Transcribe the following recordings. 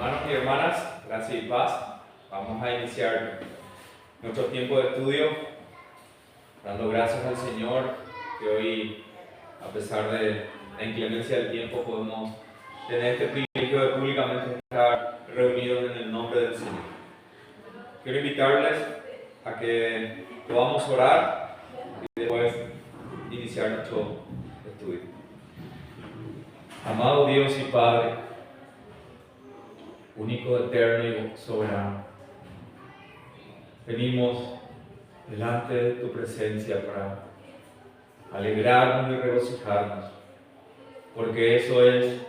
Hermanos y hermanas, gracias y paz. Vamos a iniciar nuestro tiempo de estudio dando gracias al Señor que hoy, a pesar de la inclemencia del tiempo, podemos tener este privilegio de públicamente estar reunidos en el nombre del Señor. Quiero invitarles a que podamos orar y después iniciar nuestro estudio. Amado Dios y Padre, único, eterno y soberano, venimos delante de tu presencia para alegrarnos y regocijarnos, porque eso es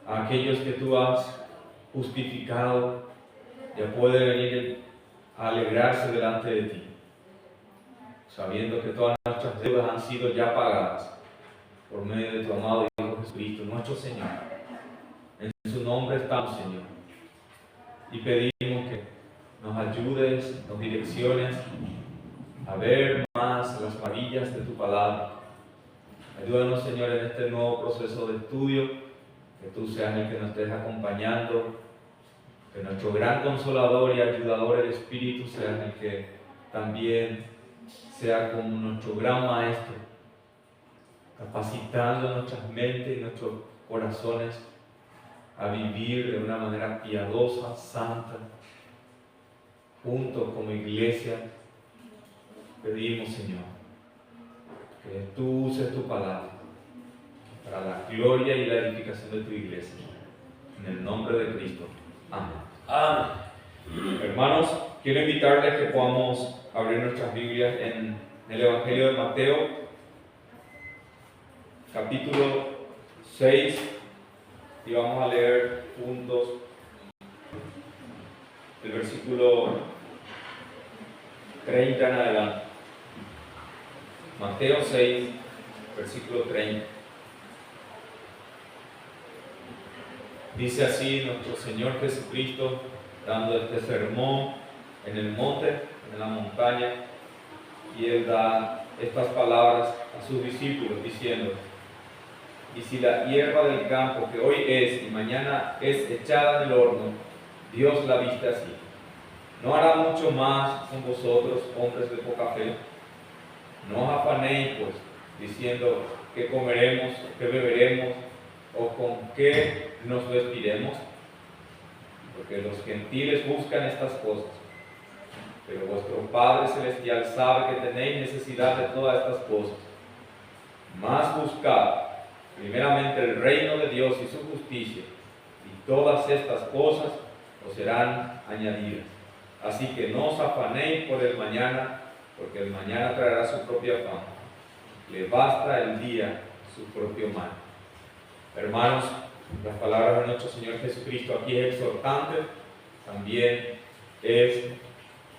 a aquellos que tú has justificado, ya puede venir a alegrarse delante de ti, sabiendo que todas nuestras deudas han sido ya pagadas por medio de tu amado Hijo Jesucristo, nuestro Señor. En su nombre estamos, Señor, y pedimos que nos ayudes, nos direcciones a ver más las maravillas de tu palabra. Ayúdanos, Señor, en este nuevo proceso de estudio, que tú seas el que nos estés acompañando, que nuestro gran consolador y ayudador, el Espíritu, sea el que también sea como nuestro gran maestro, capacitando nuestras mentes y nuestros corazones a vivir de una manera piadosa, santa, juntos como iglesia. Pedimos, Señor, que tú uses tu palabra para la gloria y la edificación de tu iglesia. En el nombre de Cristo. Amén. Amén. Hermanos, quiero invitarles que podamos abrir nuestras Biblias en el Evangelio de Mateo, capítulo 6, y vamos a leer juntos el versículo 30 en adelante. Mateo 6, versículo 30. Dice así nuestro Señor Jesucristo, dando este sermón en el monte, en la montaña, y Él da estas palabras a sus discípulos, diciendo: y si la hierba del campo, que hoy es y mañana es echada en el horno, Dios la viste así, ¿no hará mucho más con vosotros, hombres de poca fe? No os afanéis, pues, diciendo qué comeremos, qué beberemos, o con qué nos vestiremos, porque los gentiles buscan estas cosas, pero vuestro Padre Celestial sabe que tenéis necesidad de todas estas cosas. Mas buscad primeramente el reino de Dios y su justicia, y todas estas cosas os serán añadidas. Así que no os afanéis por el mañana, porque el mañana traerá su propia afán. Le basta el día su propio mal. Hermanos, las palabras de nuestro Señor Jesucristo aquí es exhortante, también es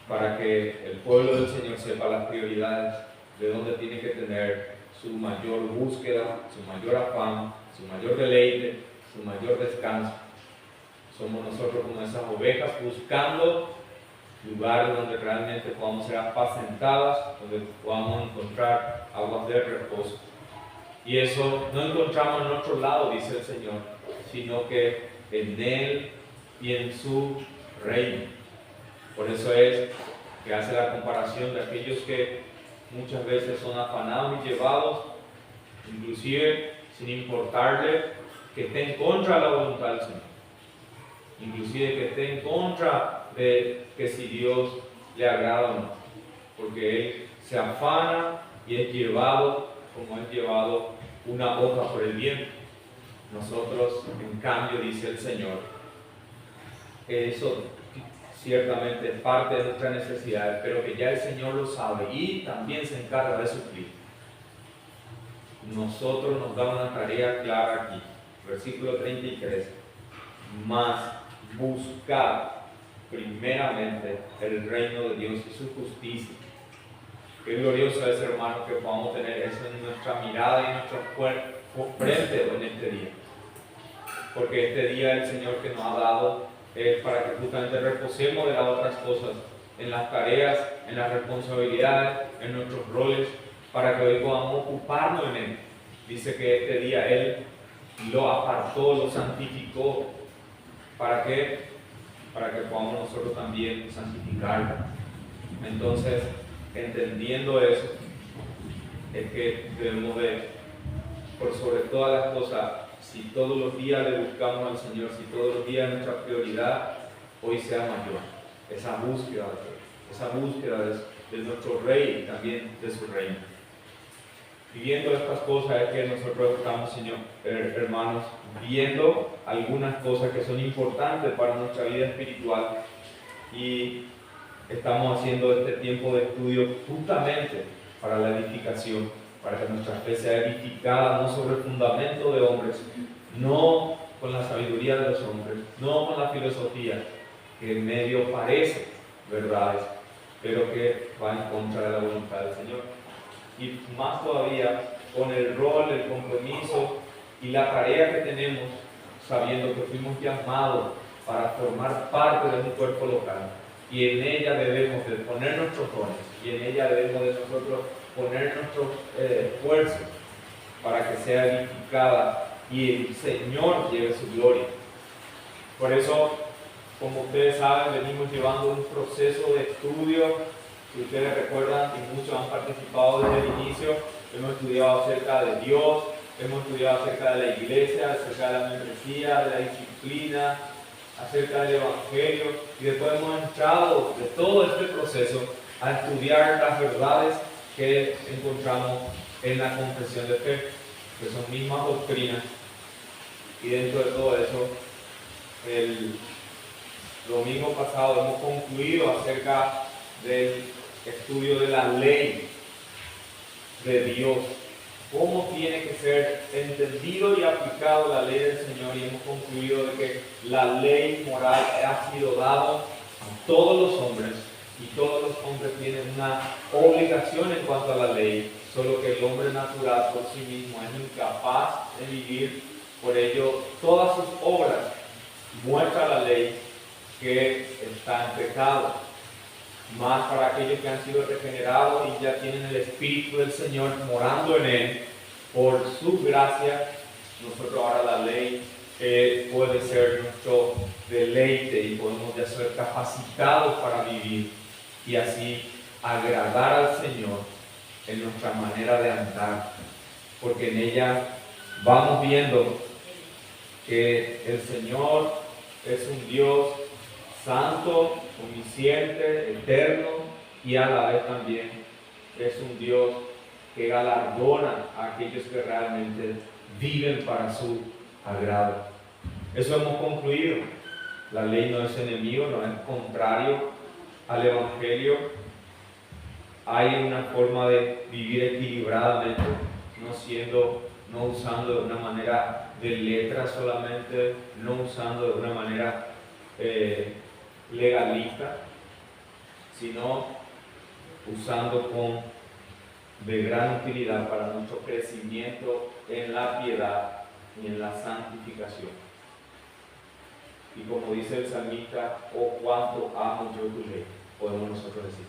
para que el pueblo del Señor sepa las prioridades, de dónde tiene que tener su mayor búsqueda, su mayor afán, su mayor deleite, su mayor descanso. Somos nosotros como esas ovejas buscando lugares donde realmente podamos ser apacentadas, donde podamos encontrar aguas de reposo. Y eso no encontramos en otro lado, dice el Señor, sino que en Él y en su reino. Por eso es que hace la comparación de aquellos que muchas veces son afanados y llevados, inclusive sin importarle que esté en contra de la voluntad del Señor, inclusive que esté en contra de que si Dios le agrada o no, porque Él se afana y es llevado como es llevado una hoja por el viento. Nosotros, en cambio, dice el Señor, eso ciertamente es parte de nuestra necesidad, pero que ya el Señor lo sabe y también se encarga de suplir. Nosotros nos da una tarea clara aquí, versículo 33, mas buscad primeramente el reino de Dios y su justicia. Qué glorioso es, hermano, que podamos tener eso en nuestra mirada y en nuestro frente en este día, porque este día el Señor que nos ha dado es para que justamente reposemos de las otras cosas, en las tareas, en las responsabilidades, en nuestros roles, para que hoy podamos ocuparnos en Él. Dice que este día Él lo apartó, lo santificó, ¿Para qué? Para que podamos nosotros también santificarla. Entonces, entendiendo eso, es que debemos de, por sobre todas las cosas, si todos los días le buscamos al Señor, si todos los días nuestra prioridad hoy sea mayor, esa búsqueda de nuestro Rey y también de su reino. Viviendo estas cosas es que nosotros estamos, Señor, hermanos, viendo algunas cosas que son importantes para nuestra vida espiritual y estamos haciendo este tiempo de estudio justamente para la edificación, para que nuestra fe sea edificada no sobre el fundamento de hombres, no con la sabiduría de los hombres, no con la filosofía, que en medio parece verdades, pero que va en contra de la voluntad del Señor. Y más todavía con el rol, el compromiso y la tarea que tenemos, sabiendo que fuimos llamados para formar parte de un cuerpo local, y en ella debemos de poner nuestros dones, y en ella debemos de nosotros poner nuestros esfuerzos para que sea edificada y el Señor lleve su gloria. Por eso, como ustedes saben, venimos llevando un proceso de estudio. Si ustedes recuerdan, y muchos han participado desde el inicio, hemos estudiado acerca de Dios, hemos estudiado acerca de la iglesia, acerca de la membresía, de la disciplina, acerca del Evangelio, y después hemos entrado de todo este proceso a estudiar las verdades que encontramos en la confesión de fe, que son mismas doctrinas, y dentro de todo eso, el domingo pasado hemos concluido acerca del estudio de la ley de Dios, cómo tiene que ser entendido y aplicado la ley del Señor, y hemos concluido de que la ley moral ha sido dada a todos los hombres, y todos los hombres tienen una obligación en cuanto a la ley, solo que el hombre natural por sí mismo es incapaz de vivir. Por ello, todas sus obras muestran la ley que está en pecado. Más para aquellos que han sido regenerados y ya tienen el Espíritu del Señor morando en él, por su gracia, nosotros ahora la ley puede ser nuestro deleite y podemos ya ser capacitados para vivir y así agradar al Señor en nuestra manera de andar, porque en ella vamos viendo que el Señor es un Dios santo, omnisciente, eterno, y a la vez también es un Dios que galardona a aquellos que realmente viven para su agrado. Eso hemos concluido. La ley no es enemigo, no es contrario al Evangelio. Hay una forma de vivir equilibradamente, no usando de una manera de letra solamente, no usando de una manera legalista, sino usando de gran utilidad para nuestro crecimiento en la piedad y en la santificación. Y como dice el salmista, oh cuánto amo yo tu ley, podemos nosotros decir,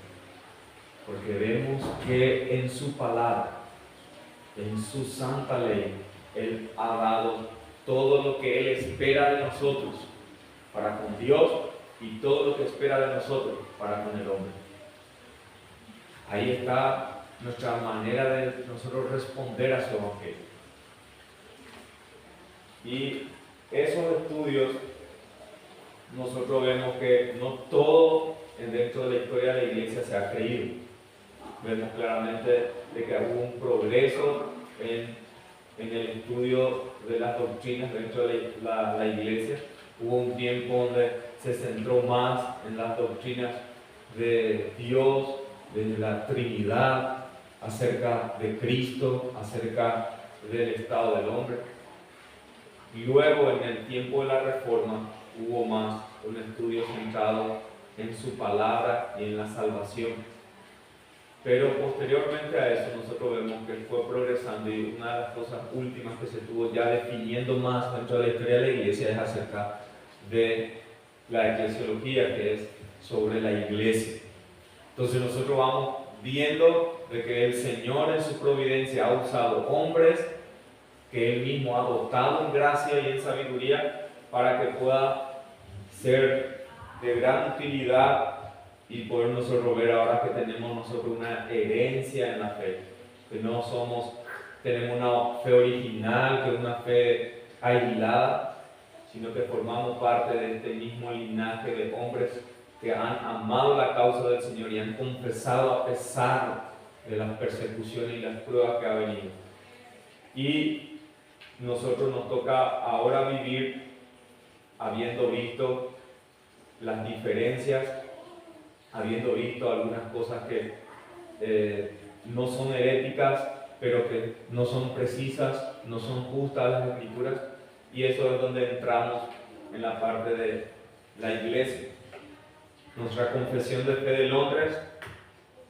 porque vemos que en su palabra, en su santa ley, Él ha dado todo lo que Él espera de nosotros para con Dios y todo lo que espera de nosotros para con el hombre. Ahí está nuestra manera de nosotros responder a su Evangelio. Y esos estudios, nosotros vemos que no todo dentro de la historia de la iglesia se ha creído. Vemos claramente de que hubo un progreso en el estudio de las doctrinas dentro de la iglesia. Hubo un tiempo donde se centró más en las doctrinas de Dios, de la Trinidad, acerca de Cristo, acerca del estado del hombre. Y luego, en el tiempo de la Reforma, hubo más un estudio centrado en su palabra y en la salvación. Pero posteriormente a eso, nosotros vemos que fue progresando, y una de las cosas últimas que se estuvo ya definiendo más dentro de la historia de la iglesia es acerca de la eclesiología, que es sobre la iglesia. Entonces nosotros vamos viendo de que el Señor en su providencia ha usado hombres que Él mismo ha dotado en gracia y en sabiduría para que pueda ser de gran utilidad y poder nosotros ver ahora que tenemos nosotros una herencia en la fe, que no tenemos una fe original, que es una fe aislada, sino que formamos parte de este mismo linaje de hombres que han amado la causa del Señor y han confesado a pesar de las persecuciones y las pruebas que ha venido. Y nosotros nos toca ahora vivir habiendo visto las diferencias, habiendo visto algunas cosas que no son heréticas, pero que no son precisas, no son justas las escrituras, y eso es donde entramos en la parte de la iglesia. Nuestra confesión de fe de Londres,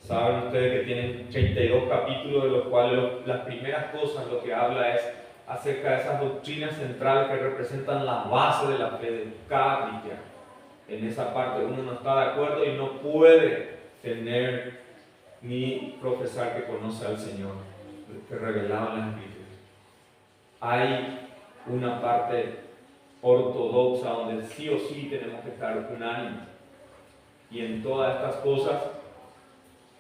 saben ustedes que tienen 32 capítulos, de los cuales las primeras cosas lo que habla es acerca de esas doctrinas centrales que representan la base de la fe de cada cristiano. En esa parte uno no está de acuerdo y no puede tener ni profesar que conoce al Señor, que revelaba en las Escrituras. Hay una parte ortodoxa donde sí o sí tenemos que estar unánimes. Y en todas estas cosas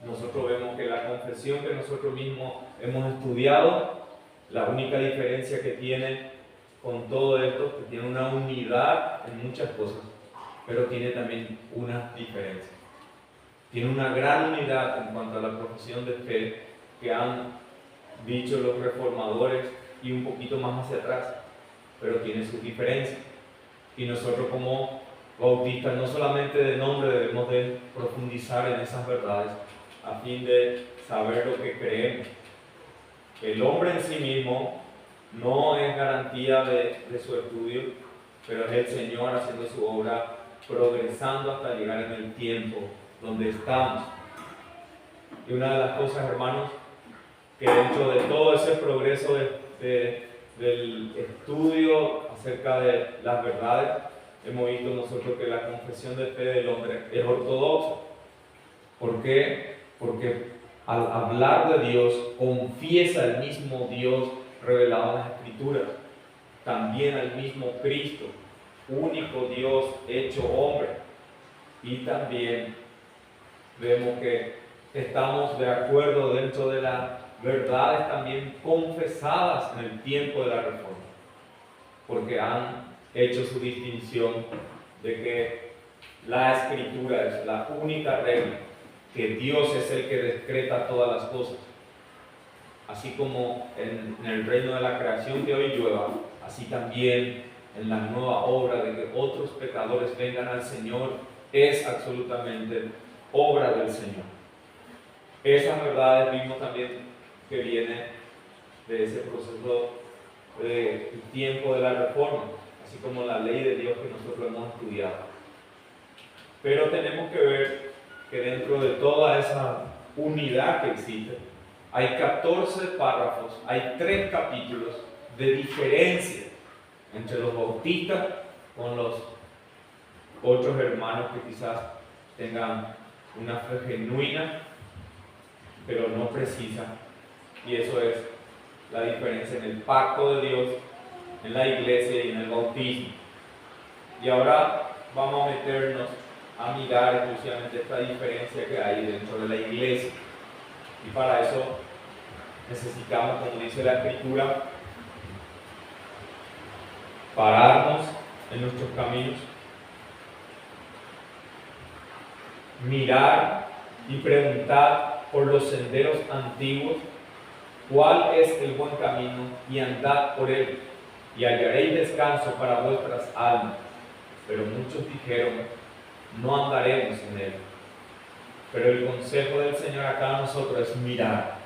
nosotros vemos que la confesión que nosotros mismos hemos estudiado, la única diferencia que tiene con todo esto, que tiene una unidad en muchas cosas, pero tiene también una diferencia. Tiene una gran unidad en cuanto a la profesión de fe que han dicho los reformadores y un poquito más hacia atrás, pero tiene sus diferencias. Y nosotros como bautistas no solamente de nombre debemos de profundizar en esas verdades a fin de saber lo que creemos. El hombre en sí mismo no es garantía de su estudio, pero es el Señor haciendo su obra, progresando hasta llegar en el tiempo donde estamos. Y una de las cosas, hermanos, que dentro de todo ese progreso del estudio acerca de las verdades, hemos visto nosotros que la confesión de fe del hombre es ortodoxa. ¿Por qué? Porque al hablar de Dios, confiesa al mismo Dios revelado en las Escrituras, también al mismo Cristo, único Dios hecho hombre. Y también vemos que estamos de acuerdo dentro de las verdades también confesadas en el tiempo de la Reforma, porque han hecho su distinción de que la Escritura es la única regla, que Dios es el que decreta todas las cosas. Así como en el reino de la creación que hoy llueva, así también en la nueva obra de que otros pecadores vengan al Señor, es absolutamente obra del Señor. Esas verdades vimos también que viene de ese proceso del tiempo de la Reforma, así como la ley de Dios que nosotros hemos estudiado. Pero tenemos que ver que dentro de toda esa unidad que existe, hay 14 párrafos, hay 3 capítulos de diferencia entre los bautistas con los otros hermanos que quizás tengan una fe genuina, pero no precisa. Y eso es la diferencia en el pacto de Dios, en la iglesia y en el bautismo. Y ahora vamos a meternos a mirar exclusivamente esta diferencia que hay dentro de la iglesia. Y para eso necesitamos, como dice la Escritura, pararnos en nuestros caminos, mirar y preguntar por los senderos antiguos cuál es el buen camino y andad por él, y hallaréis descanso para vuestras almas. Pero muchos dijeron, no andaremos en él. Pero el consejo del Señor acá a nosotros es mirar,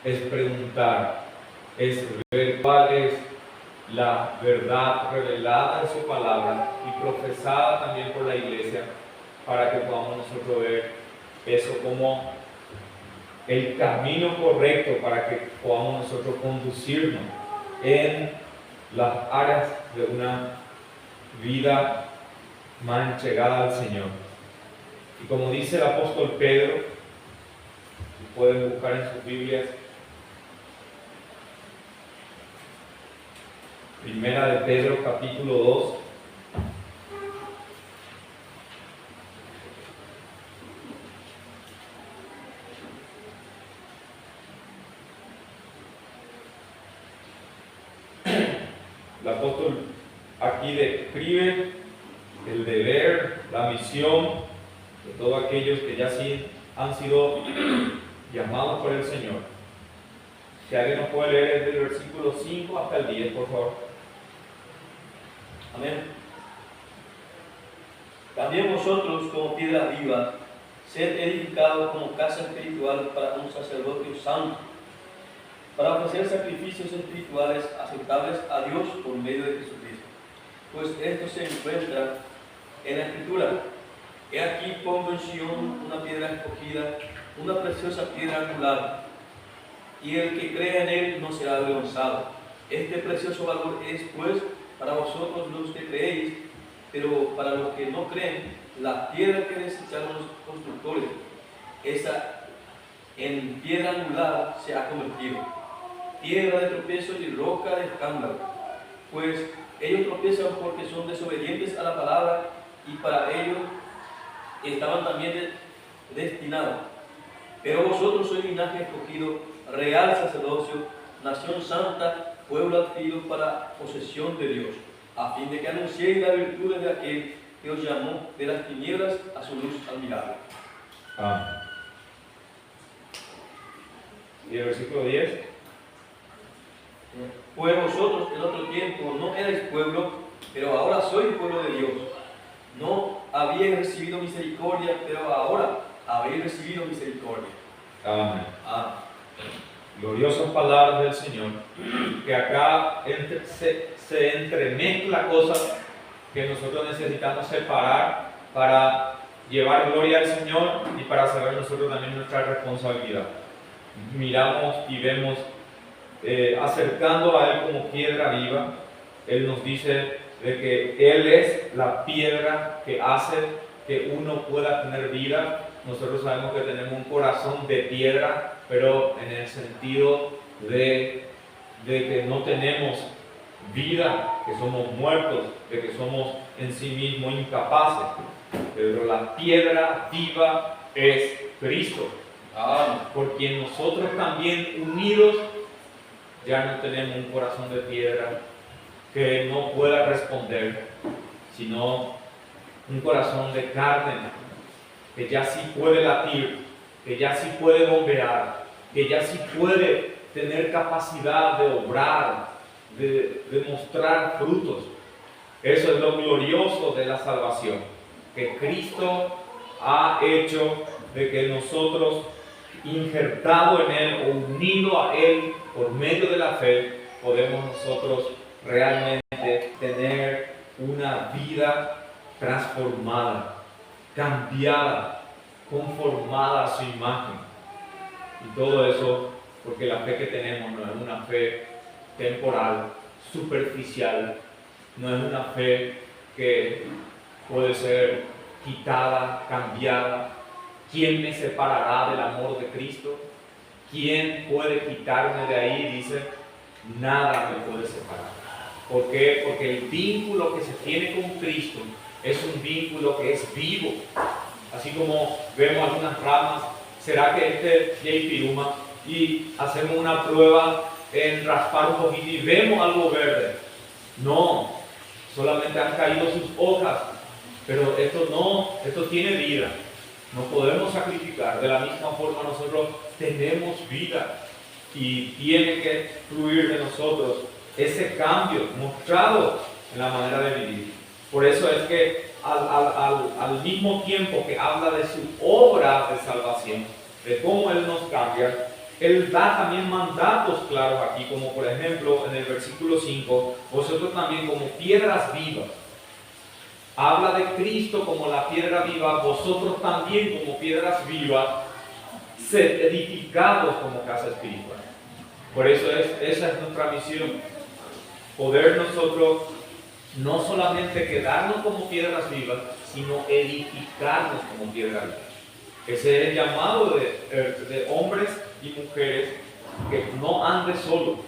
es preguntar, es ver cuál es la verdad revelada en su palabra y profesada también por la iglesia, para que podamos nosotros ver eso como el camino correcto para que podamos nosotros conducirnos en las áreas de una vida más entregada al Señor. Y como dice el apóstol Pedro, pueden buscar en sus Biblias, Primera de Pedro capítulo 2, el apóstol aquí describe el deber, la misión de todos aquellos que ya sí han sido llamados por el Señor. Si alguien nos puede leer desde el versículo 5 hasta el 10, por favor. Amén. También vosotros, como piedra viva, sed edificados como casa espiritual para un sacerdocio santo, para ofrecer sacrificios espirituales aceptables a Dios por medio de Jesucristo. Pues esto se encuentra en la Escritura. He aquí pongo en Sion una piedra escogida, una preciosa piedra angular, y el que crea en él no será avergonzado. Este precioso valor es, pues, para vosotros los que creéis, pero para los que no creen, la piedra que desecharon los constructores, esa en piedra angular se ha convertido, piedra de tropiezo y roca de escándalo. Pues ellos tropiezan porque son desobedientes a la palabra, y para ellos estaban también destinados. Pero vosotros sois linaje escogido, real sacerdocio, nación santa, pueblo adquirido para posesión de Dios, a fin de que anunciéis las virtudes de aquel que os llamó de las tinieblas a su luz admirable. Amén. Y el versículo 10. Pues vosotros en otro tiempo no erais pueblo, pero ahora sois pueblo de Dios. No habíais recibido misericordia, pero ahora habéis recibido misericordia. Amén. Gloriosas palabras del Señor, que acá se entremezcla cosas que nosotros necesitamos separar para llevar gloria al Señor y para saber nosotros también nuestra responsabilidad. Miramos y vemos acercando a Él como piedra viva. Él nos dice de que Él es la piedra que hace que uno pueda tener vida. Nosotros sabemos que tenemos un corazón de piedra, pero en el sentido de que no tenemos vida, que somos muertos, de que somos en sí mismos incapaces. Pero la piedra viva es Cristo, por quien nosotros también unidos ya no tenemos un corazón de piedra que no pueda responder, sino un corazón de carne que ya sí puede latir, que ya sí puede bombear, que ya sí puede tener capacidad de obrar, de mostrar frutos. Eso es lo glorioso de la salvación, que Cristo ha hecho de que nosotros, injertado en Él o unido a Él por medio de la fe, podemos nosotros realmente tener una vida transformada, cambiada, conformada a su imagen. Y todo eso porque la fe que tenemos no es una fe temporal, superficial, no es una fe que puede ser quitada, cambiada. ¿Quién me separará del amor de Cristo? ¿Quién puede quitarme de ahí? Dice, nada me puede separar. ¿Por qué? Porque el vínculo que se tiene con Cristo es un vínculo que es vivo. Así como vemos algunas ramas, ¿será que este Jay Piruma y hacemos una prueba en raspar un poquito y vemos algo verde? No, solamente han caído sus hojas, pero esto tiene vida. No podemos sacrificar. De la misma forma nosotros tenemos vida y tiene que fluir de nosotros ese cambio mostrado en la manera de vivir. Por eso es que al mismo tiempo que habla de su obra de salvación, de cómo Él nos cambia, Él da también mandatos claros aquí, como por ejemplo en el versículo 5, vosotros también como piedras vivas. Habla de Cristo como la piedra viva, vosotros también como piedras vivas, sed edificados como casa espiritual. Por eso esa es nuestra misión, poder nosotros no solamente quedarnos como piedras vivas, sino edificarnos como piedras vivas. Ese es el llamado de hombres y mujeres que no anden solos,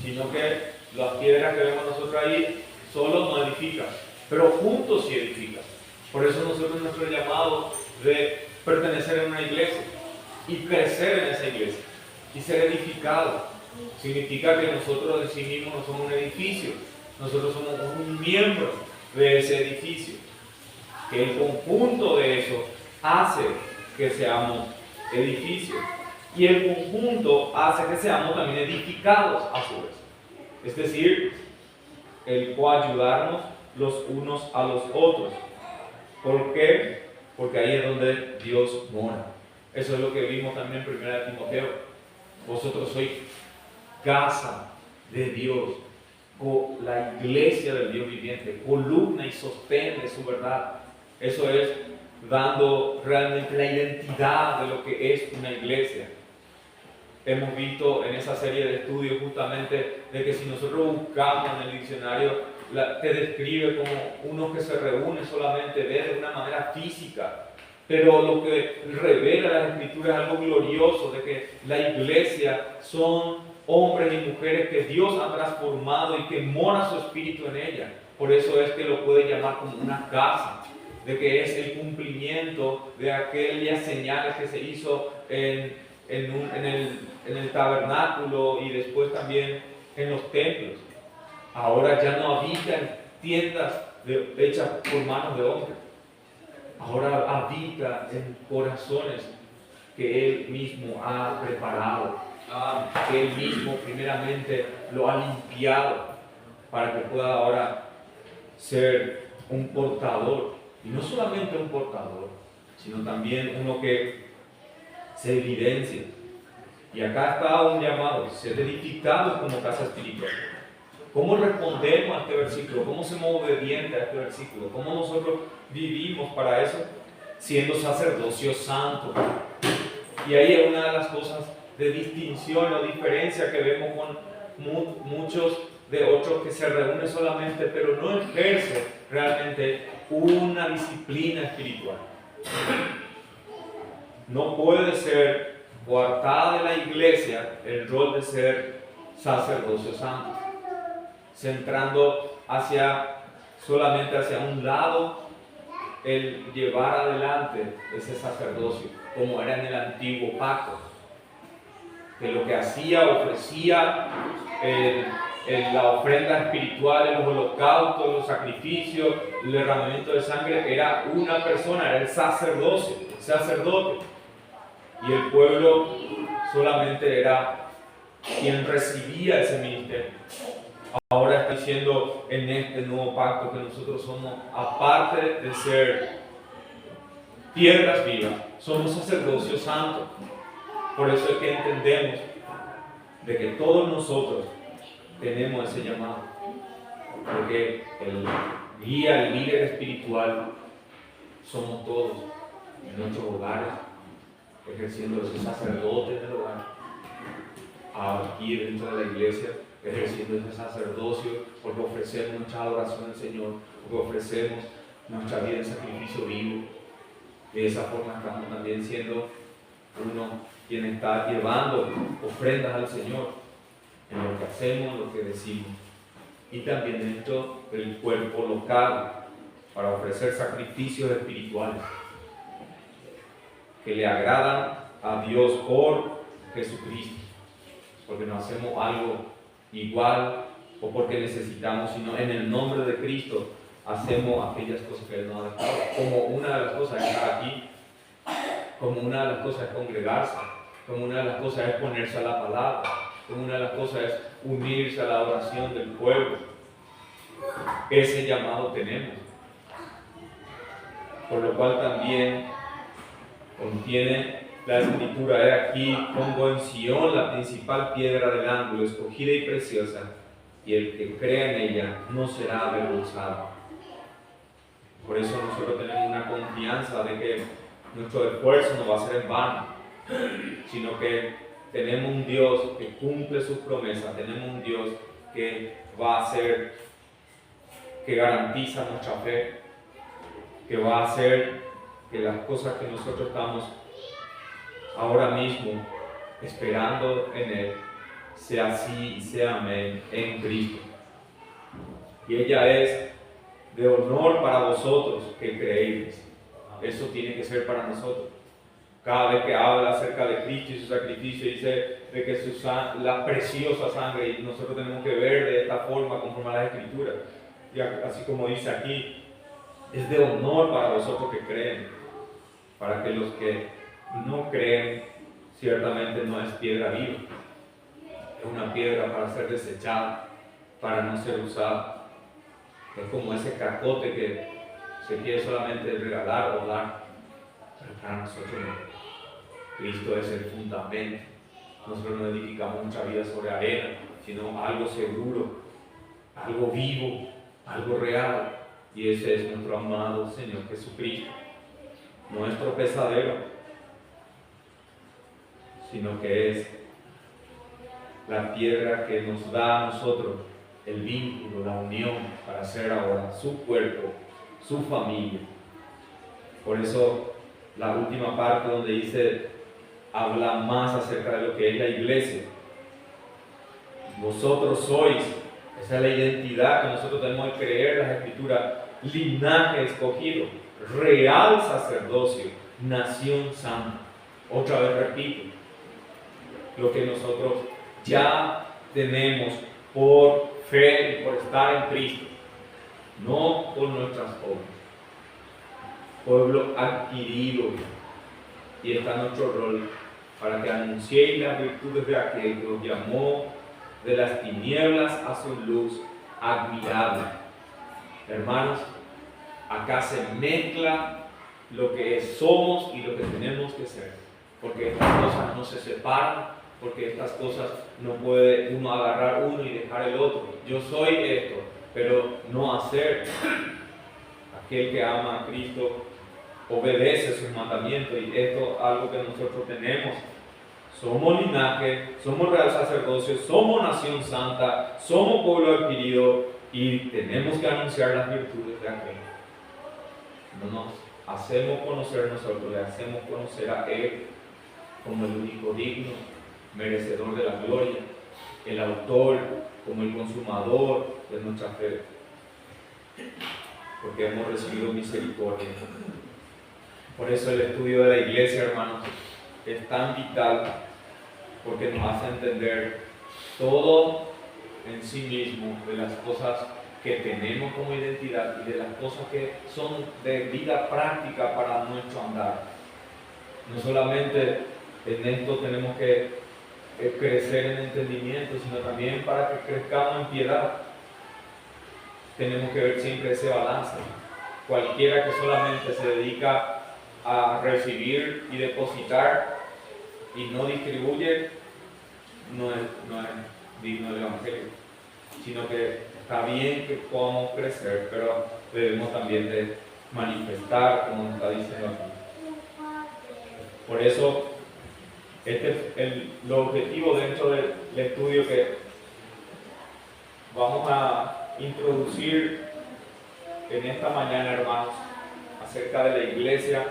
sino que las piedras que vemos nosotros ahí solos no edifican, pero juntos sí edifican. Por eso nosotros nuestro llamado de pertenecer a una iglesia y crecer en esa iglesia y ser edificados Significa que nosotros en sí mismos no somos un edificio, nosotros somos un miembro de ese edificio. Que el conjunto de eso hace que seamos edificios. Y el conjunto hace que seamos también edificados a su vez. Es decir, el coayudarnos los unos a los otros. ¿Por qué? Porque ahí es donde Dios mora. Eso es lo que vimos también en 1 Timoteo. Vosotros sois casa de Dios, la iglesia del Dios viviente, columna y sostén de su verdad. Eso es dando realmente la identidad de lo que es una iglesia. Hemos visto en esa serie de estudios justamente de que si nosotros buscamos en el diccionario, te describe como unos que se reúnen solamente de una manera física, pero lo que revela la Escritura es algo glorioso, de que la iglesia son hombres y mujeres que Dios ha transformado y que mora su espíritu en ella. Por eso es que lo puede llamar como una casa, de que es el cumplimiento de aquellas señales que se hizo en el tabernáculo y después también en los templos. Ahora ya no habitan tiendas hechas por manos de hombres. Ahora habita en corazones que Él mismo ha preparado, que Él mismo primeramente lo ha limpiado para que pueda ahora ser un portador. Y no solamente un portador, sino también uno que se evidencia. Y acá está un llamado, ser edificados como casa espiritual. ¿Cómo respondemos a este versículo? ¿Cómo somos obedientes a este versículo? ¿Cómo nosotros vivimos para eso? Siendo sacerdocio santo. Y ahí es una de las cosas de distinción o diferencia que vemos con muchos de otros que se reúnen solamente, pero no ejercen realmente una disciplina espiritual. No puede ser coartada de la iglesia el rol de ser sacerdocio santo, centrando solamente hacia un lado el llevar adelante ese sacerdocio, como era en el antiguo pacto, que lo que hacía, ofrecía la ofrenda espiritual, los holocaustos, los sacrificios, el derramamiento de sangre, era una persona, era el sacerdocio, el sacerdote, y el pueblo solamente era quien recibía ese ministerio. Ahora está diciendo en este nuevo pacto que nosotros somos, aparte de ser piedras vivas, somos sacerdocio santo. Por eso es que entendemos de que todos nosotros tenemos ese llamado. Porque el guía, el líder espiritual, somos todos en nuestros hogares, ejerciendo ese sacerdote del hogar. Aquí dentro de la iglesia, ejerciendo ese sacerdocio, porque ofrecemos nuestra adoración al Señor, porque ofrecemos nuestra vida en sacrificio vivo. De esa forma estamos también siendo uno quien está llevando ofrendas al Señor en lo que hacemos, en lo que decimos. Y también dentro del cuerpo local, para ofrecer sacrificios espirituales que le agradan a Dios por Jesucristo. Porque no hacemos algo igual o porque necesitamos, sino en el nombre de Cristo hacemos aquellas cosas que Él nos ha dejado. Como una de las cosas es estar aquí, como una de las cosas es congregarse, como una de las cosas es ponerse a la palabra, como una de las cosas es unirse a la oración del pueblo. Ese llamado tenemos. Por lo cual también contiene la escritura: he aquí, pongo en Sion la principal piedra del ángulo, escogida y preciosa, y el que crea en ella no será avergonzado. Por eso nosotros tenemos una confianza de que nuestro esfuerzo no va a ser en vano, sino que tenemos un Dios que cumple sus promesas, tenemos un Dios que va a hacer, que garantiza nuestra fe, que va a hacer que las cosas que nosotros estamos ahora mismo esperando en Él sea así y sea amén en Cristo. Y ella es de honor para vosotros que creéis. Eso tiene que ser para nosotros. Cada vez que habla acerca de Cristo y su sacrificio, dice de que la preciosa sangre, y nosotros tenemos que ver de esta forma conforme a las Escrituras. Y así como dice aquí, es de honor para vosotros que creen, para que los que no creen, ciertamente no es piedra viva, es una piedra para ser desechada, para no ser usada. Es como ese cacote que se quiere solamente regalar o dar, pero para nosotros no. Cristo es el fundamento. Nosotros no edificamos nuestra vida sobre arena, sino algo seguro, algo vivo, algo real. Y ese es nuestro amado Señor Jesucristo. Nuestro pesadero, sino que es la piedra que nos da a nosotros el vínculo, la unión para ser ahora su cuerpo, su familia. Por eso la última parte donde dice, habla más acerca de lo que es la iglesia. Vosotros sois, esa es la identidad que nosotros tenemos que creer en las Escrituras, linaje escogido, real sacerdocio, nación santa. Otra vez repito, lo que nosotros ya tenemos por fe y por estar en Cristo, no por nuestras obras. Pueblo adquirido, y está nuestro rol para que anunciéis las virtudes de aquel que os llamó de las tinieblas a su luz admirable. Hermanos, acá se mezcla lo que somos y lo que tenemos que ser, porque estas cosas no se separan, porque estas cosas no puede uno agarrar uno y dejar el otro. Yo soy esto, pero no hacer. Aquel que ama a Cristo obedece sus mandamientos, y esto es algo que nosotros tenemos. Somos linaje, somos real sacerdocio, somos nación santa, somos pueblo adquirido, y tenemos que anunciar las virtudes de aquel. No nos hacemos conocer nosotros, le hacemos conocer a Él como el único digno, merecedor de la gloria, el autor, como el consumador de nuestra fe, porque hemos recibido misericordia. Por eso el estudio de la iglesia, hermanos, es tan vital, porque nos hace entender todo en sí mismo de las cosas que tenemos como identidad y de las cosas que son de vida práctica para nuestro andar. No solamente en esto tenemos que crecer en entendimiento, sino también para que crezcamos en piedad. Tenemos que ver siempre ese balance. Cualquiera que solamente se dedica a recibir y depositar y no distribuye, no es digno del Evangelio, sino que está bien que podamos crecer, pero debemos también de manifestar, como nos está diciendo aquí. Por eso, este es el objetivo dentro del estudio que vamos a introducir en esta mañana, hermanos, acerca de la iglesia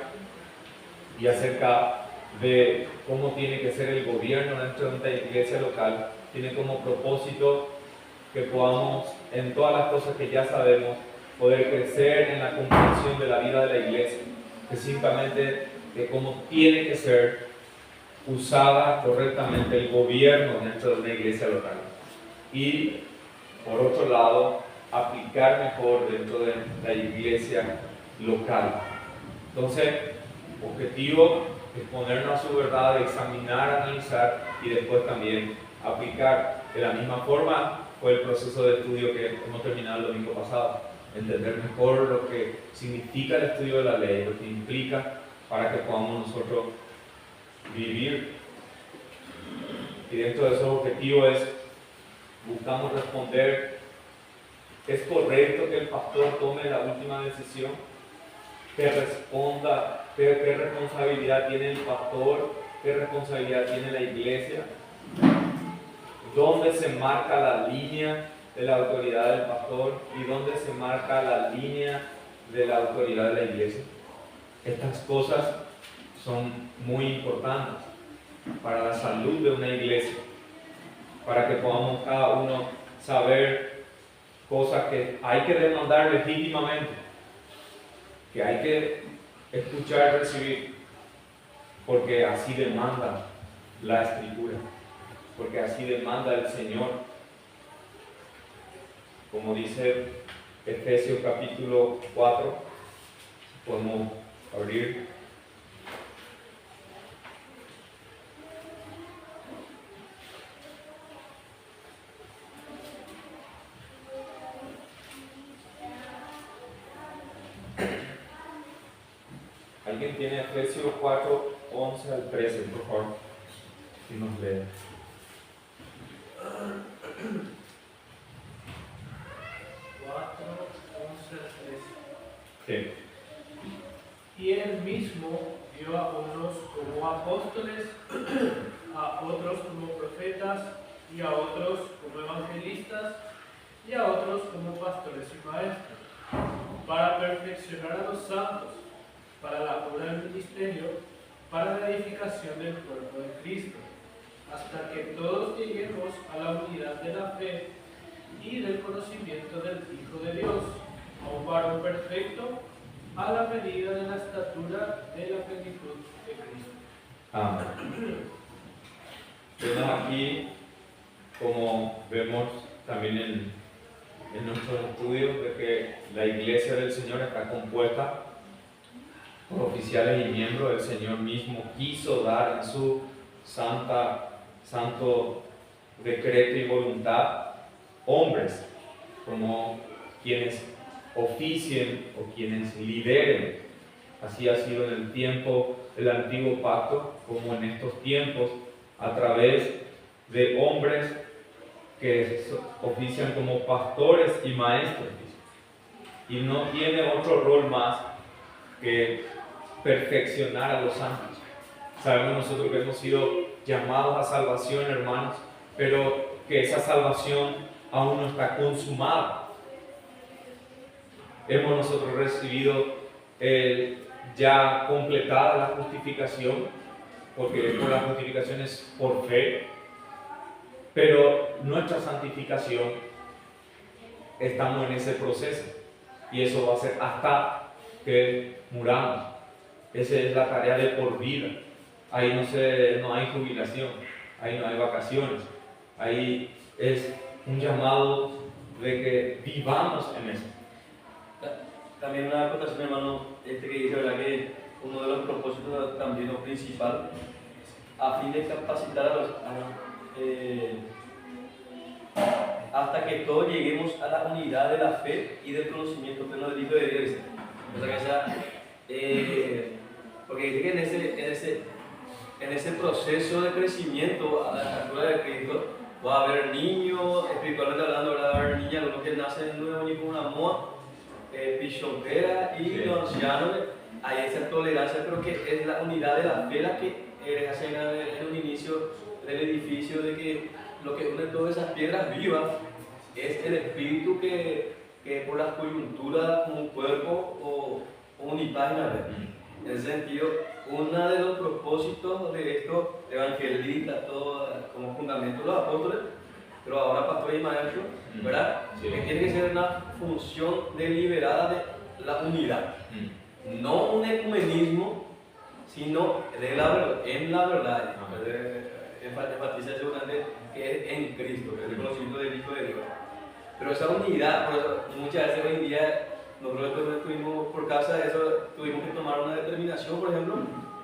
y acerca de cómo tiene que ser el gobierno dentro de una iglesia local. Tiene como propósito que podamos, en todas las cosas que ya sabemos, poder crecer en la comprensión de la vida de la iglesia, específicamente de cómo tiene que ser usada correctamente el gobierno dentro de una iglesia local. Y por otro lado, aplicar mejor dentro de la iglesia local. Entonces, objetivo es ponernos a su verdad, examinar, analizar y después también aplicar. De la misma forma fue el proceso de estudio que hemos terminado el domingo pasado. Entender mejor lo que significa el estudio de la ley, lo que implica para que podamos nosotros vivir. Y dentro de esos objetivos buscamos responder: ¿es correcto que el pastor tome la última decisión? Que responda, ¿qué responsabilidad tiene el pastor? ¿Qué responsabilidad tiene la iglesia? ¿Dónde se marca la línea de la autoridad del pastor? ¿Y dónde se marca la línea de la autoridad de la iglesia? Estas cosas son muy importantes para la salud de una iglesia, para que podamos cada uno saber cosas que hay que demandar legítimamente, que hay que escuchar y recibir, porque así demanda la Escritura, porque así demanda el Señor. Como dice Efesios capítulo 4, podemos abrir. ¿Alguien tiene Efesios 4, 11 al 13, por favor? Si nos lee. 4, 11 al 13. Sí. Y él mismo dio a unos como apóstoles, a otros como profetas, y a otros como evangelistas, y a otros como pastores y maestros, para perfeccionar a los santos, para la obra del ministerio, para la edificación del cuerpo de Cristo, hasta que todos lleguemos a la unidad de la fe y del conocimiento del Hijo de Dios, a un varón perfecto, a la medida de la estatura de la plenitud de Cristo. Amén. Vemos aquí, como vemos también en nuestros estudios, de que la iglesia del Señor está compuesta por oficiales y miembros. El Señor mismo quiso dar en su santo decreto y voluntad hombres como quienes oficien o quienes lideren. Así ha sido en el tiempo del antiguo pacto, como en estos tiempos, a través de hombres que ofician como pastores y maestros. Y no tiene otro rol más que perfeccionar a los santos. Sabemos nosotros que hemos sido llamados a salvación, hermanos, pero que esa salvación aún no está consumada. Hemos nosotros recibido ya completada la justificación, porque la justificación es por fe, pero nuestra santificación estamos en ese proceso, y eso va a ser hasta que muramos. Esa es la tarea de por vida. Ahí no hay jubilación, ahí no hay vacaciones, ahí es un llamado de que vivamos en eso. También una acotación, hermano, que dice, ¿verdad?, que uno de los propósitos también, o principal, a fin de capacitar a los hasta que todos lleguemos a la unidad de la fe y del conocimiento pleno del Hijo de Dios. O sea, porque dice que en ese proceso de crecimiento a la estatura de Cristo va a haber niños, espiritualmente hablando, va a haber niños, algunos que nacen nuevos ni con una moa, pichonera, y los ancianos. Hay esa tolerancia, pero que es la unidad de la fe la que hace en un inicio del edificio, de que lo que une todas esas piedras vivas es el espíritu que por las coyunturas como un cuerpo o unipágina. En ese sentido, uno de los propósitos de esto, evangelista, todo como fundamento de los apóstoles, pero ahora pastores y maestros, ¿verdad? Sí. Que tiene que ser una función deliberada de la unidad. No un ecumenismo, sino de la verdad, en la verdad. Enfatiza seguramente que es en Cristo, que es el conocimiento del Hijo de Dios. Pero esa unidad, por eso, muchas veces hoy en día, nosotros estuvimos por casa, eso tuvimos que tomar una determinación, por ejemplo,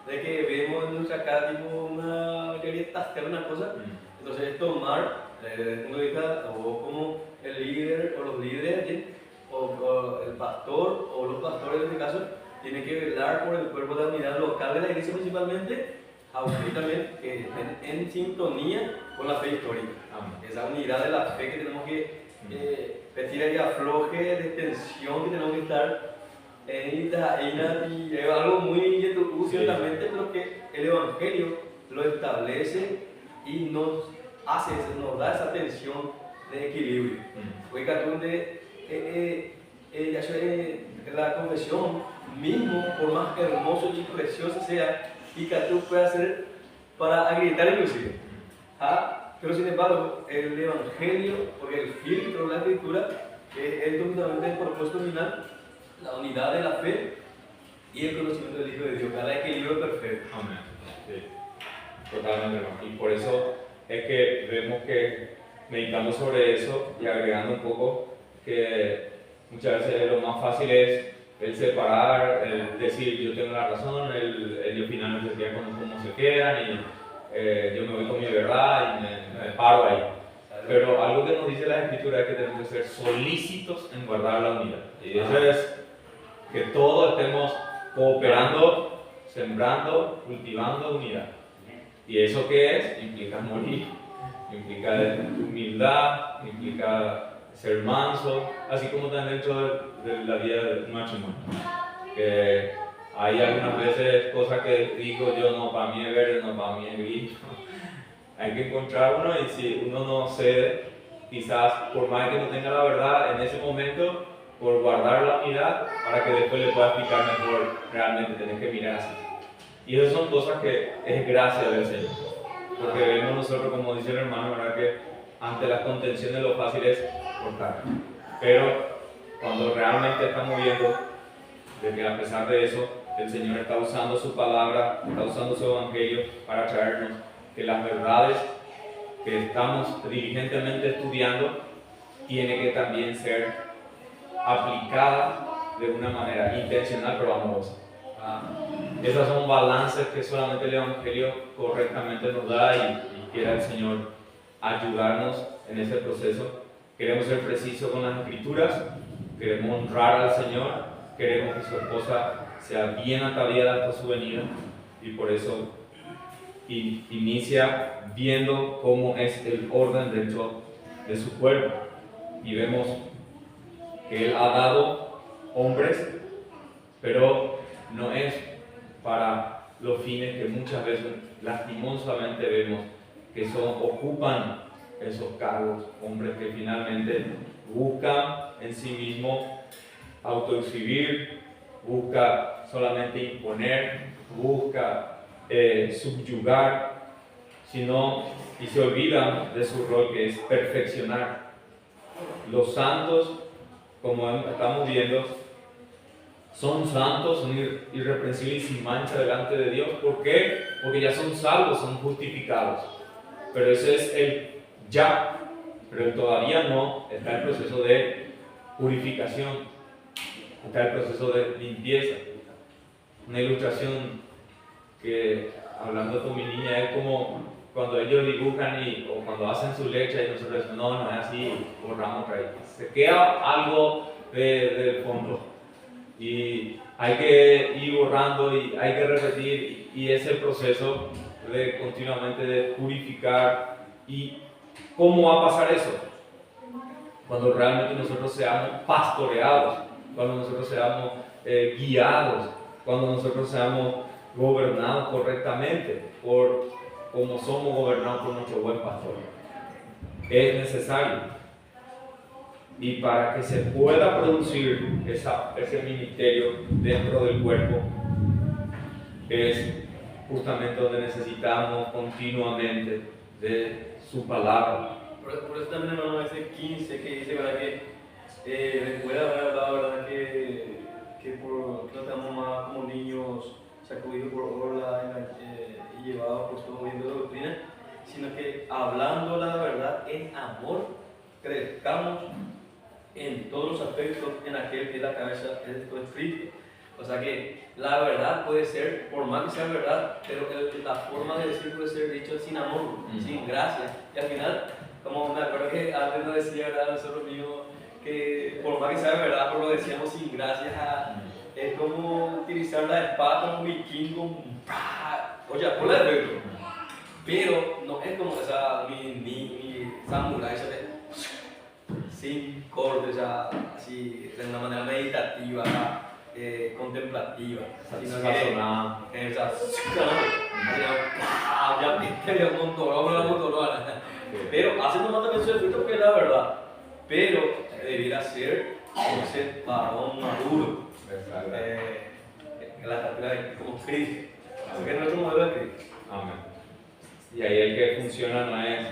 de que vemos en nuestra casa tipo una grieta, una cosa. Entonces es tomar, desde el punto de vista, o como el líder o los líderes, o el pastor o los pastores en este caso, tienen que velar por el cuerpo de la unidad local de la iglesia principalmente, aunque también que estén en sintonía con la fe histórica. Esa unidad de la fe que tenemos que pedir ahí afloje, de tensión que tenemos que estar y es algo muy ciertamente, pero que el Evangelio lo establece y nos da esa tensión de equilibrio. Porque la confesión mismo, por más hermoso y preciosa sea, y que tú puedas hacer para agrietar inclusive. Pero sin embargo, el Evangelio, porque el filtro de la Escritura, es justamente el propósito final, la unidad de la fe y el conocimiento del Hijo de Dios, cada equilibrio perfecto. Amén. Sí, totalmente, hermano. Y por eso es que vemos que meditando sobre eso y agregando un poco que muchas veces lo más fácil es el separar, el decir yo tengo la razón, ellos finalmente se quedan como se quedan y yo me voy con mi verdad y me paro ahí. Pero algo que nos dice la Escritura es que tenemos que ser solícitos en guardar la unidad. Y eso es que todos estemos cooperando, sembrando, cultivando unidad. ¿Y eso qué es? Implica morir, implica humildad, implica ser manso, así como también dentro de la vida del matrimonio. Que hay algunas veces cosas que digo yo, no, para mí es verde, no, para mí es gris. Hay que encontrar uno y si uno no cede, quizás por más que no tenga la verdad en ese momento, por guardar la unidad, para que después le pueda explicar mejor, realmente tenés que mirar así. Y esas son cosas que es gracia del Señor. Porque vemos nosotros, como dice el hermano, ¿verdad? Que ante las contenciones lo fácil es cortar. Pero cuando realmente estamos viendo de que a pesar de eso, el Señor está usando su palabra, está usando su evangelio para traernos que las verdades que estamos diligentemente estudiando tienen que también ser aplicadas de una manera intencional pero amorosa. Esos son balances que solamente el Evangelio correctamente nos da y quiera el Señor ayudarnos en ese proceso. Queremos ser precisos con las Escrituras, queremos honrar al Señor, queremos que su esposa sea bien ataviada hasta su venida y por eso inicia viendo cómo es el orden dentro de su cuerpo y vemos que Él ha dado hombres, pero no es para los fines que muchas veces lastimosamente vemos que ocupan esos cargos, hombres que finalmente buscan en sí mismos autoexhibir, busca solamente imponer, busca subyugar, y se olvidan de su rol que es perfeccionar. Los santos, como estamos viendo, son santos, son irreprensibles y sin mancha delante de Dios. ¿Por qué? Porque ya son salvos, son justificados. Pero ese es el ya, pero el todavía no. Está el proceso de purificación, está el proceso de limpieza. Una ilustración que, hablando con mi niña, es como cuando ellos dibujan o cuando hacen su leche y nosotros decimos, no es así, borramos otra vez. Se queda algo del fondo y hay que ir borrando y hay que repetir y ese proceso de continuamente de purificar. ¿Y cómo va a pasar eso? Cuando realmente nosotros seamos pastoreados, cuando nosotros seamos guiados, cuando nosotros seamos gobernados correctamente como somos gobernados por nuestro buen pastor. Es necesario. Y para que se pueda producir ese ministerio dentro del cuerpo, es justamente donde necesitamos continuamente de su palabra. Por eso también, hermano, ese 15 que dice, ¿verdad? Que después de haber hablado, ¿verdad? Que no estamos más como niños sacudidos por orla y llevados por todo viento de doctrina, sino que hablando la verdad en amor, crezcamos en todos los aspectos en aquel que es la cabeza, es Cristo. O sea que la verdad puede ser, por más que sea verdad, pero la forma de decir puede ser dicho sin amor, sin gracia. Y al final, como me acuerdo que antes nos decía, ¿verdad? Nosotros mismos, que por más que sea verdad, pero lo decíamos sin gracia. Es como utilizar la espada como vikingo, oye, por la efecto. Pero no es como esa mi samurai, sin cortes, así de una manera meditativa, contemplativa. Sino que pero hace tomar también su efecto, que es la verdad. Pero debiera ser ese varón maduro. La estatura como Cristo. Así que nuestro modelo es Cristo. Amén. Y ahí el que funciona no es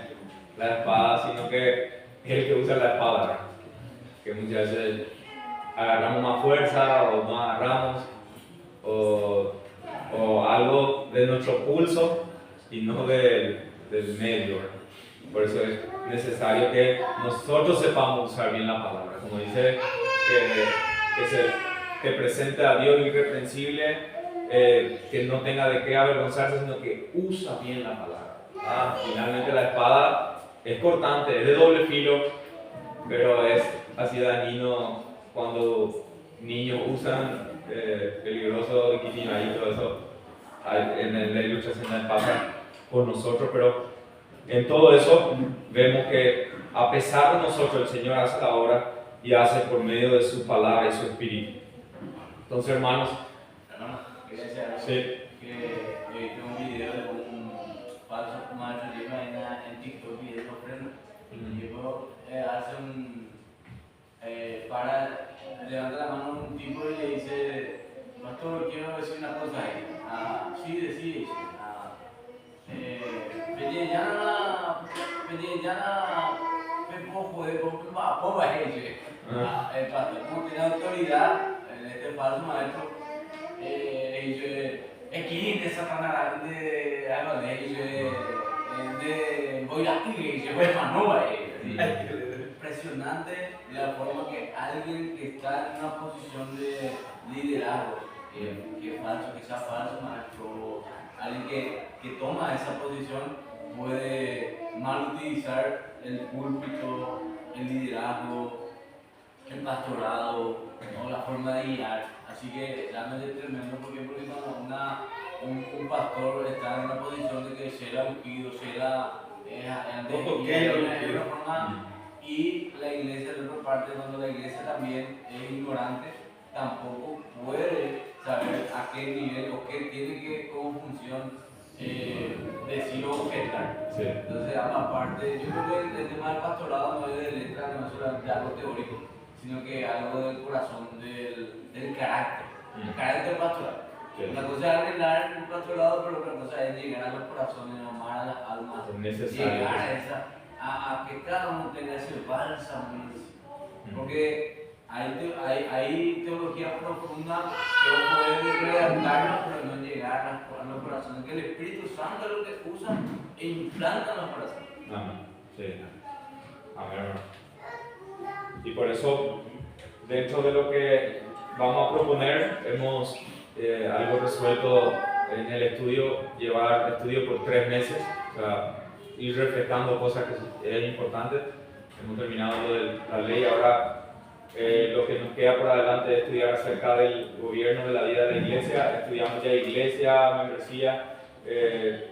la espada, sino que es el que usa la espada, ¿verdad? Que muchas veces agarramos más fuerza o no agarramos, o algo de nuestro pulso y no del medio, ¿verdad? Por eso es necesario que nosotros sepamos usar bien la palabra. Como dice, que presente a Dios irreprensible, que no tenga de qué avergonzarse, sino que usa bien la palabra. Finalmente la espada es cortante, es de doble filo, pero es así dañino cuando niños usan peligroso bikini y todo eso. En la ilustración pasa con nosotros, pero en todo eso vemos que a pesar de nosotros el Señor hace la obra y hace por medio de su palabra y su espíritu. Entonces, hermanos, quería decir algo, sí. que yo vi un video de un falso maestro en TikTok y él ofrenda. Y luego para levanta la mano un tipo y le dice: pastor, quiero decir una cosa ahí. Sí, decís. El pastor, como tiene autoridad, este falso maestro, dice: aquí de Satanás, de algo de voy a ti, dice, pues manova. Impresionante la forma que alguien que está en una posición de liderazgo, que sea falso maestro, alguien que toma esa posición, puede mal utilizar el púlpito, el liderazgo, el pastorado, ¿no? La forma de guiar. Así que realmente es tremendo, porque cuando un pastor está en una posición de que será ungido, será y la iglesia de otra parte, cuando la iglesia también es ignorante, tampoco puede saber a qué nivel o qué tiene que como función decir o objetar. Sí. Entonces, aparte, yo creo que el tema del pastorado no es de letra, no es solamente algo teórico, sino que algo del corazón, del carácter, el carácter pastoral. Sí. Una cosa es arreglar el pastorado, pero otra cosa es llegar a los corazones, amar a las almas, llegar a que cada uno tenga ese bálsamo. Porque hay teología profunda que vos podés redactarla, pero no llegar a los corazones. Que el Espíritu Santo es lo que usa e implanta en los corazones. Amén. Sí. Amén. Y por eso, dentro de lo que vamos a proponer, hemos algo resuelto en el estudio, llevar estudio por 3 meses, o sea, ir refrescando cosas que es importante. Hemos terminado lo de la ley, ahora lo que nos queda por adelante es estudiar acerca del gobierno de la vida de la iglesia. Estudiamos ya iglesia, membresía,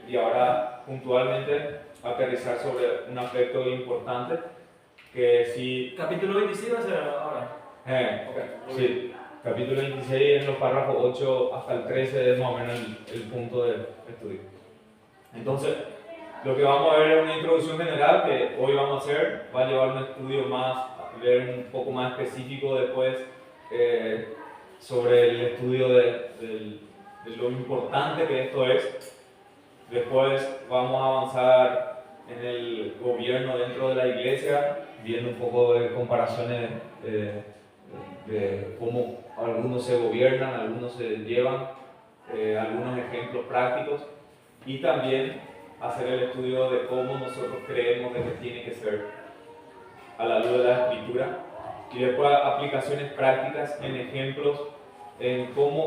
y ahora puntualmente aterrizar sobre un aspecto importante que sí. Capítulo 26 va a ser ahora. Sí, capítulo 26 en los párrafos 8 hasta el 13 es más o menos el punto de estudio. Entonces, lo que vamos a ver es una introducción general que hoy vamos a hacer, va a llevar un estudio más, ver un poco más específico después sobre el estudio de lo importante que esto es. Después vamos a avanzar en el gobierno dentro de la iglesia, viendo un poco de comparaciones de cómo algunos se gobiernan, algunos se llevan, algunos ejemplos prácticos, y también hacer el estudio de cómo nosotros creemos de que tiene que ser a la luz de la Escritura, y después aplicaciones prácticas en ejemplos en cómo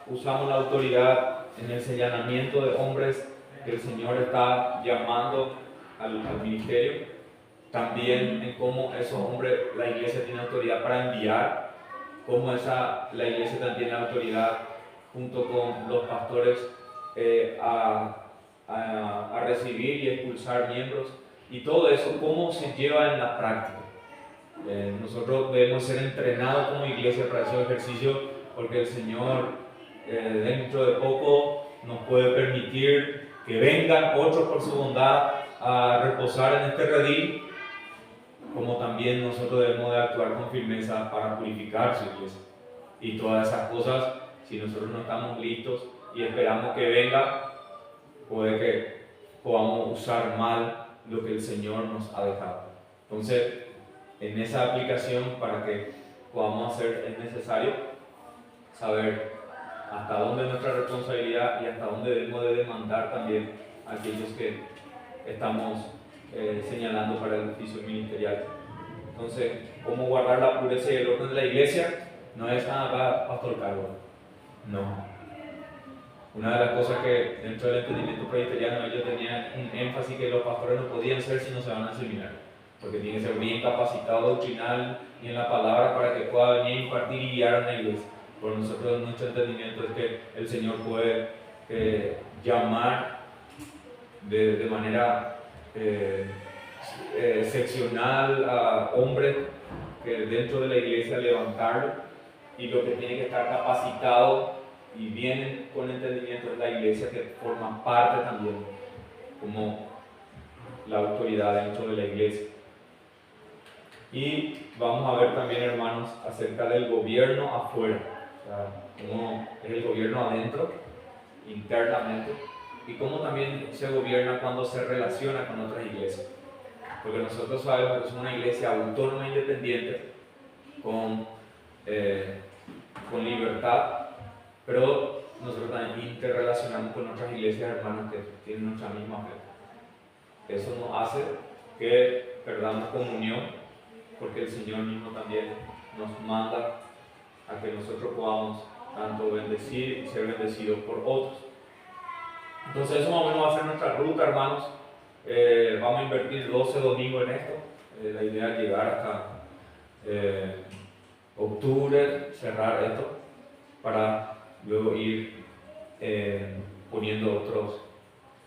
usamos la autoridad en el señalamiento de hombres que el Señor está llamando al ministerio, también en cómo esos hombres, la iglesia tiene autoridad para enviar, cómo la iglesia también tiene autoridad junto con los pastores a recibir y expulsar miembros, y todo eso, cómo se lleva en la práctica. Nosotros debemos ser entrenados como iglesia para ese ejercicio, porque el Señor dentro de poco nos puede permitir que vengan otros por su bondad a reposar en este redil, como también nosotros debemos de actuar con firmeza para purificar su iglesia. Y todas esas cosas, si nosotros no estamos listos y esperamos que venga, puede que podamos usar mal lo que el Señor nos ha dejado. Entonces, en esa aplicación, para que podamos hacer, es necesario saber hasta dónde es nuestra responsabilidad y hasta dónde debemos de demandar también a aquellos que estamos señalando para el oficio ministerial. Entonces, ¿cómo guardar la pureza y el orden de la iglesia? No es nada pastor Carlos, no. Una de las cosas que dentro del entendimiento presbiteriano ellos tenían un énfasis que los pastores no podían ser si no se van al seminario, porque tienen que ser bien capacitados doctrinal y en la palabra para que pueda venir a impartir y guiar a la iglesia. Por nosotros nuestro entendimiento es que el Señor puede llamar de manera seccional a hombres que dentro de la iglesia levantarlo, y lo que tiene que estar capacitado y vienen con entendimiento es la iglesia, que forma parte también como la autoridad dentro de la iglesia. Y vamos a ver también, hermanos, acerca del gobierno afuera, o sea, cómo es el gobierno adentro, internamente, y cómo también se gobierna cuando se relaciona con otras iglesias. Porque nosotros sabemos que es una iglesia autónoma e independiente, con libertad, pero nosotros también interrelacionamos con otras iglesias hermanas que tienen nuestra misma fe. Eso nos hace que perdamos comunión, porque el Señor mismo también nos manda a que nosotros podamos tanto bendecir y ser bendecidos por otros. Entonces eso más o menos va a ser nuestra ruta, hermanos. Vamos a invertir 12 domingos en esto. La idea es llegar hasta octubre, cerrar esto, para luego ir poniendo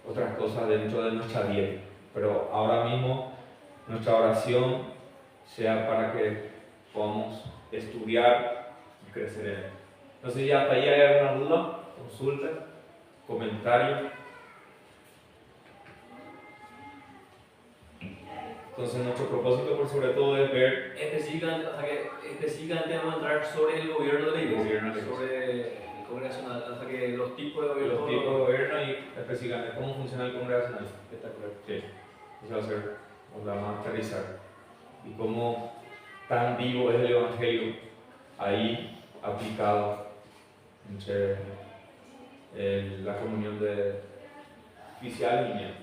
otras cosas dentro de nuestra dieta. Pero ahora mismo nuestra oración sea para que podamos estudiar y crecer en él. Entonces, ya hasta ahí hay alguna duda, consulta, comentario. Entonces, nuestro propósito por sobre todo es ver específicamente vamos a entrar sobre el gobierno de la iglesia, sobre el congregacional, hasta que los tipos de gobierno. Los tipos de gobierno y específicamente cómo funciona el congregacional. Espectacular. Sí, eso va a ser donde vamos a aterrizar. Y cómo tan vivo es el Evangelio ahí aplicado entre la comunión de oficial y miembro.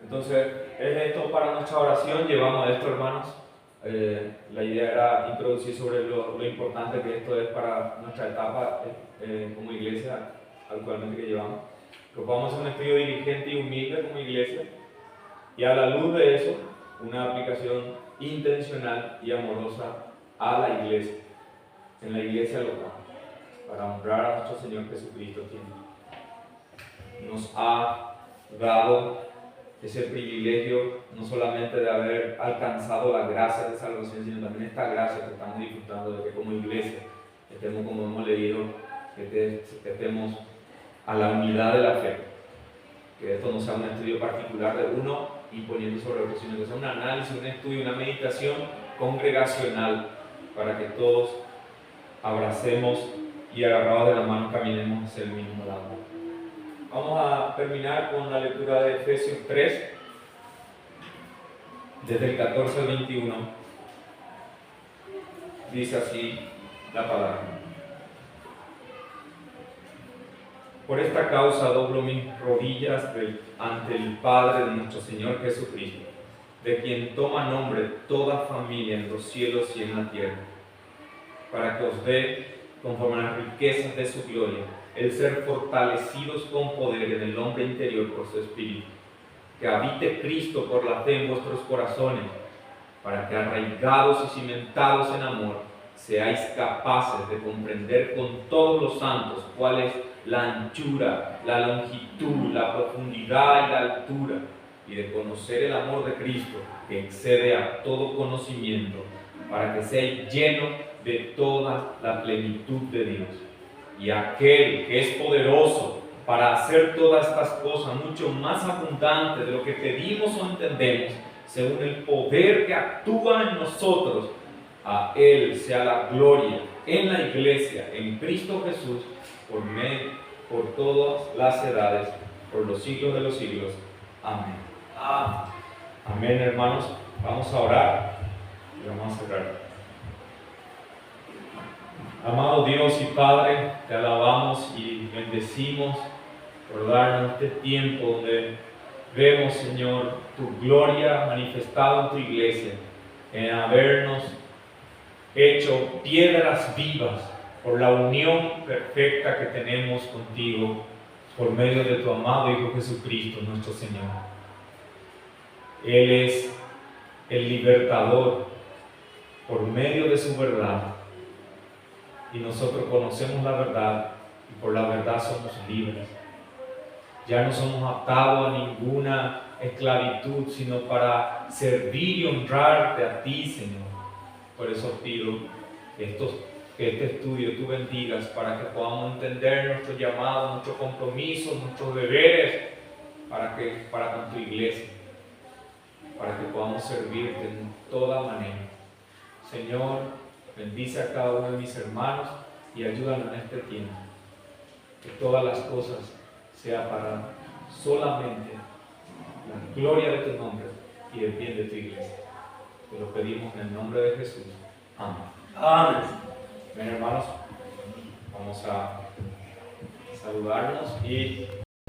Entonces, es esto para nuestra oración. Llevamos esto, hermanos. La idea era introducir sobre lo importante que esto es para nuestra etapa como iglesia actualmente que llevamos. Que podamos hacer un estudio diligente y humilde como iglesia, y a la luz de eso, una aplicación intencional y amorosa a la iglesia, en la iglesia local, para honrar a nuestro Señor Jesucristo, quien nos ha dado ese privilegio no solamente de haber alcanzado la gracia de salvación, sino también esta gracia que estamos disfrutando de que como iglesia estemos, como hemos leído, que estemos a la unidad de la fe. Que esto no sea un estudio particular de uno imponiendo sobre otro, sino que sea un análisis, un estudio, una meditación congregacional, para que todos abracemos y agarrados de la mano caminemos hacia el mismo lado. Vamos a terminar con la lectura de Efesios 3, desde el 14 al 21. Dice así la palabra: Por esta causa doblo mis rodillas ante el Padre de nuestro Señor Jesucristo, de quien toma nombre toda familia en los cielos y en la tierra, para que os dé, conforme a las riquezas de su gloria, el ser fortalecidos con poder en el hombre interior por su Espíritu, que habite Cristo por la fe en vuestros corazones, para que arraigados y cimentados en amor, seáis capaces de comprender con todos los santos cuál es la anchura, la longitud, la profundidad y la altura, y de conocer el amor de Cristo, que excede a todo conocimiento, para que seáis llenos de toda la plenitud de Dios. Y aquel que es poderoso para hacer todas estas cosas mucho más abundante de lo que pedimos o entendemos, según el poder que actúa en nosotros, a Él sea la gloria en la iglesia, en Cristo Jesús, por todas las edades, por los siglos de los siglos. Amén. Amén, hermanos. Vamos a orar y vamos a cerrar. Amado Dios y Padre, te alabamos y bendecimos por darnos este tiempo donde vemos, Señor, tu gloria manifestada en tu iglesia, en habernos hecho piedras vivas por la unión perfecta que tenemos contigo por medio de tu amado Hijo Jesucristo, nuestro Señor. Él es el libertador por medio de su verdad. Y nosotros conocemos la verdad y por la verdad somos libres. Ya no somos atados a ninguna esclavitud, sino para servir y honrarte a ti, Señor. Por eso pido que este estudio tú bendigas para que podamos entender nuestro llamado, nuestro compromiso, nuestros deberes para con tu iglesia, para que podamos servirte en toda manera. Señor, bendice a cada uno de mis hermanos y ayúdanos en este tiempo. Que todas las cosas sean para solamente la gloria de tu nombre y el bien de tu iglesia. Te lo pedimos en el nombre de Jesús. Amén. Amén. Bien, hermanos, vamos a saludarnos y